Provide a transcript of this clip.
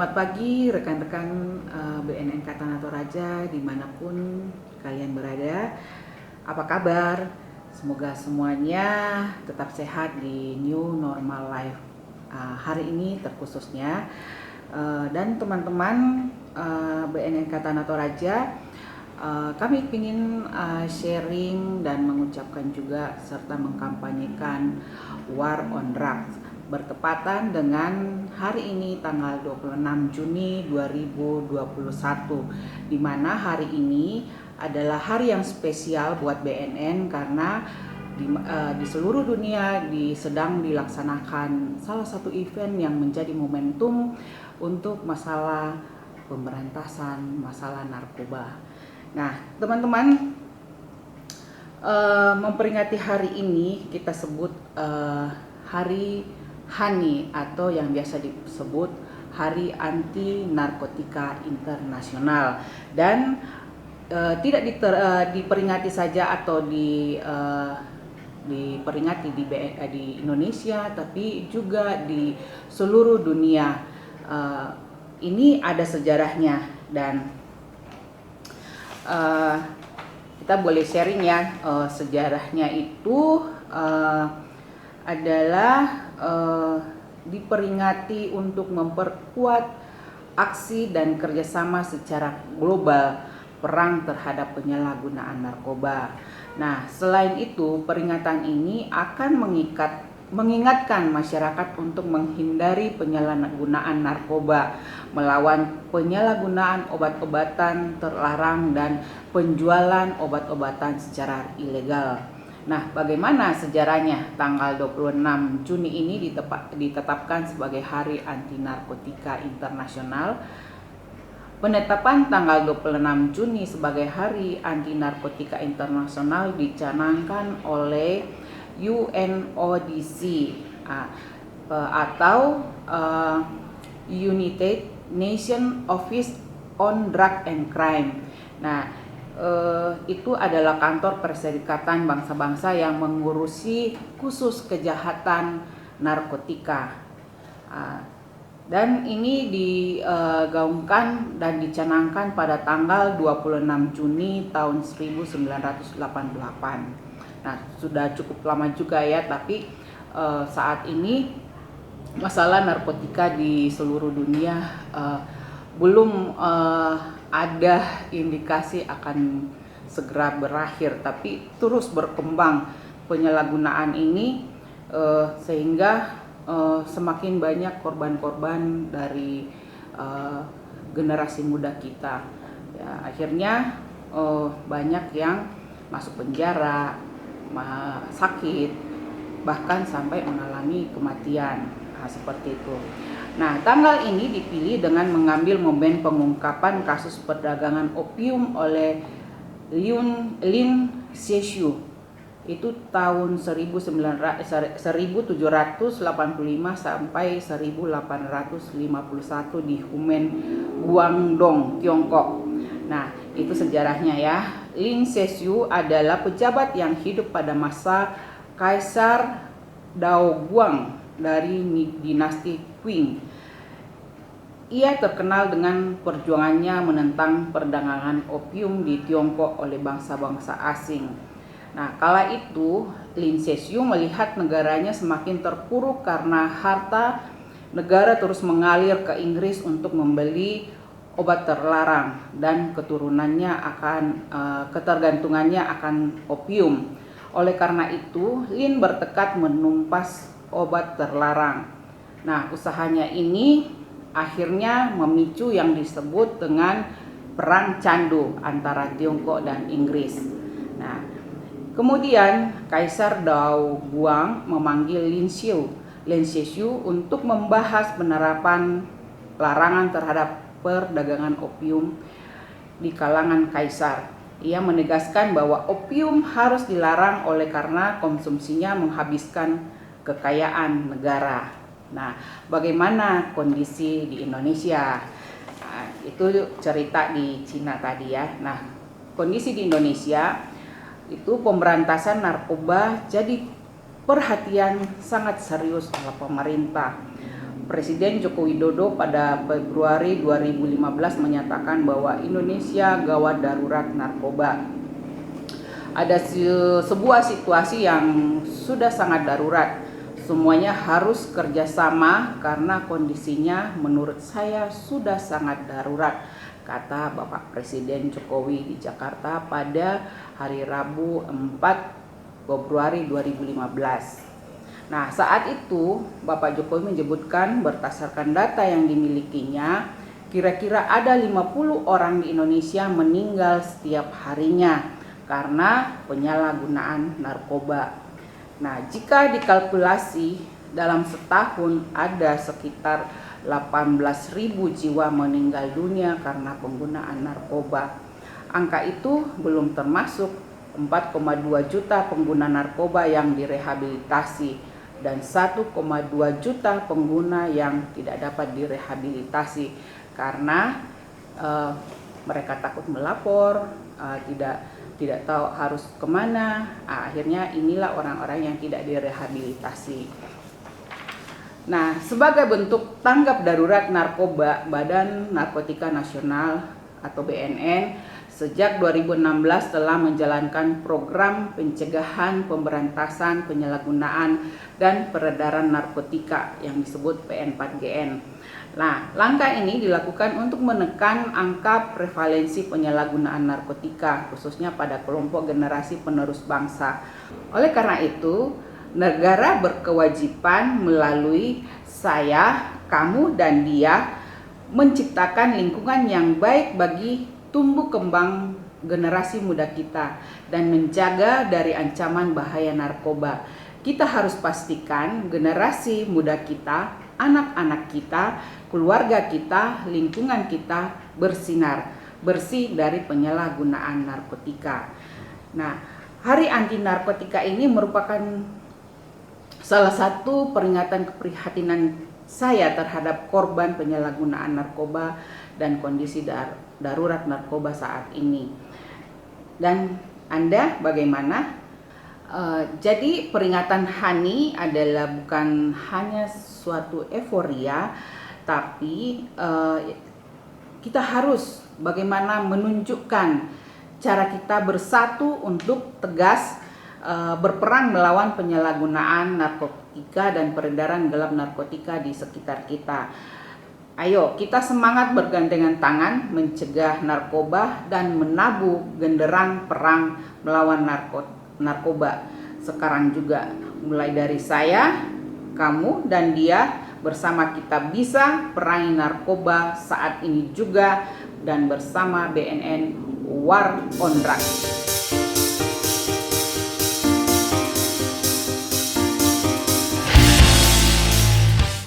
Selamat pagi rekan-rekan BNN Kata Toraja dimanapun kalian berada. Apa kabar? Semoga semuanya tetap sehat di new normal life hari ini terkhususnya. Dan teman-teman BNN Kata Toraja, kami ingin sharing dan mengucapkan juga serta mengkampanyekan War on Drugs bertepatan dengan hari ini tanggal 26 Juni 2021, di mana hari ini adalah hari yang spesial buat BNN karena di seluruh dunia sedang dilaksanakan salah satu event yang menjadi momentum untuk masalah pemberantasan masalah narkoba. Nah, teman-teman, memperingati hari ini kita sebut Hari HANI atau yang biasa disebut Hari Anti Narkotika Internasional, dan tidak diperingati saja atau diperingati di Indonesia, tapi juga di seluruh dunia. Ini ada sejarahnya dan kita boleh sharing ya. Sejarahnya itu adalah diperingati untuk memperkuat aksi dan kerjasama secara global perang terhadap penyalahgunaan narkoba. Nah, selain itu, peringatan ini akan mengingatkan masyarakat untuk menghindari penyalahgunaan narkoba, melawan penyalahgunaan obat-obatan terlarang dan penjualan obat-obatan secara ilegal. Nah, bagaimana sejarahnya tanggal 26 Juni ini ditetapkan sebagai Hari Anti Narkotika Internasional? Penetapan tanggal 26 Juni sebagai Hari Anti Narkotika Internasional dicanangkan oleh UNODC atau United Nations Office on Drug and Crime. Nah, itu adalah kantor Perserikatan Bangsa-Bangsa yang mengurusi khusus kejahatan narkotika. Dan ini digaungkan dan dicanangkan pada tanggal 26 Juni tahun 1988. Nah, sudah cukup lama juga ya, tapi saat ini masalah narkotika di seluruh dunia belum ada indikasi akan segera berakhir, tapi terus berkembang penyalahgunaan ini sehingga semakin banyak korban-korban dari generasi muda kita. Ya, akhirnya banyak yang masuk penjara, sakit, bahkan sampai mengalami kematian. Nah, seperti itu. Nah, tanggal ini dipilih dengan mengambil momen pengungkapan kasus perdagangan opium oleh Lin Cixu. Itu tahun 1785 sampai 1851 di Humen, Guangdong, Tiongkok. Nah, itu sejarahnya ya. Lin Cixu adalah pejabat yang hidup pada masa Kaisar Daoguang dari dinasti Qing. Ia terkenal dengan perjuangannya menentang perdagangan opium di Tiongkok oleh bangsa-bangsa asing. Nah, kala itu Lin Cixu melihat negaranya semakin terpuruk karena harta negara terus mengalir ke Inggris untuk membeli obat terlarang dan ketergantungannya akan opium. Oleh karena itu, Lin bertekad menumpas obat terlarang. Nah, usahanya ini akhirnya memicu yang disebut dengan Perang Candu antara Tiongkok dan Inggris. Nah, kemudian Kaisar Daoguang memanggil Lin Cixu untuk membahas penerapan larangan terhadap perdagangan opium di kalangan kaisar. Ia menegaskan bahwa opium harus dilarang oleh karena konsumsinya menghabiskan kekayaan negara. Nah, bagaimana kondisi di Indonesia? Nah, itu cerita di Cina tadi ya. Nah, kondisi di Indonesia itu pemberantasan narkoba jadi perhatian sangat serius oleh pemerintah. Presiden Joko Widodo pada Februari 2015 menyatakan bahwa Indonesia gawat darurat narkoba. Ada sebuah situasi yang sudah sangat darurat. Semuanya harus kerjasama karena kondisinya menurut saya sudah sangat darurat, kata Bapak Presiden Jokowi di Jakarta pada hari Rabu 4 Februari 2015. Nah, saat itu Bapak Jokowi menyebutkan berdasarkan data yang dimilikinya, kira-kira ada 50 orang di Indonesia meninggal setiap harinya karena penyalahgunaan narkoba. Nah, jika dikalkulasi dalam setahun ada sekitar 18.000 jiwa meninggal dunia karena penggunaan narkoba. Angka itu belum termasuk 4,2 juta pengguna narkoba yang direhabilitasi dan 1,2 juta pengguna yang tidak dapat direhabilitasi karena mereka takut melapor, tidak tahu harus kemana. Akhirnya inilah orang-orang yang tidak direhabilitasi. Nah, sebagai bentuk tanggap darurat narkoba, Badan Narkotika Nasional atau BNN sejak 2016 telah menjalankan program pencegahan, pemberantasan, penyalahgunaan, dan peredaran narkotika yang disebut PN4GN. Nah, langkah ini dilakukan untuk menekan angka prevalensi penyalahgunaan narkotika, khususnya pada kelompok generasi penerus bangsa. Oleh karena itu, negara berkewajiban melalui saya, kamu, dan dia menciptakan lingkungan yang baik bagi tumbuh kembang generasi muda kita dan menjaga dari ancaman bahaya narkoba. Kita harus pastikan generasi muda kita, anak-anak kita, keluarga kita, lingkungan kita bersinar, bersih dari penyalahgunaan narkotika. Nah, Hari Anti Narkotika ini merupakan salah satu peringatan keprihatinan saya terhadap korban penyalahgunaan narkoba dan kondisi darurat narkoba saat ini. Dan Anda bagaimana? Jadi peringatan HANI adalah bukan hanya suatu euforia, tapi kita harus bagaimana menunjukkan cara kita bersatu untuk tegas berperang melawan penyalahgunaan narkotika dan peredaran gelap narkotika di sekitar kita. Ayo kita semangat bergandengan tangan mencegah narkoba dan menabuh genderang perang melawan narkoba. Sekarang juga mulai dari saya, kamu, dan dia, bersama kita bisa perangi narkoba saat ini juga, dan bersama BNN War on Drugs.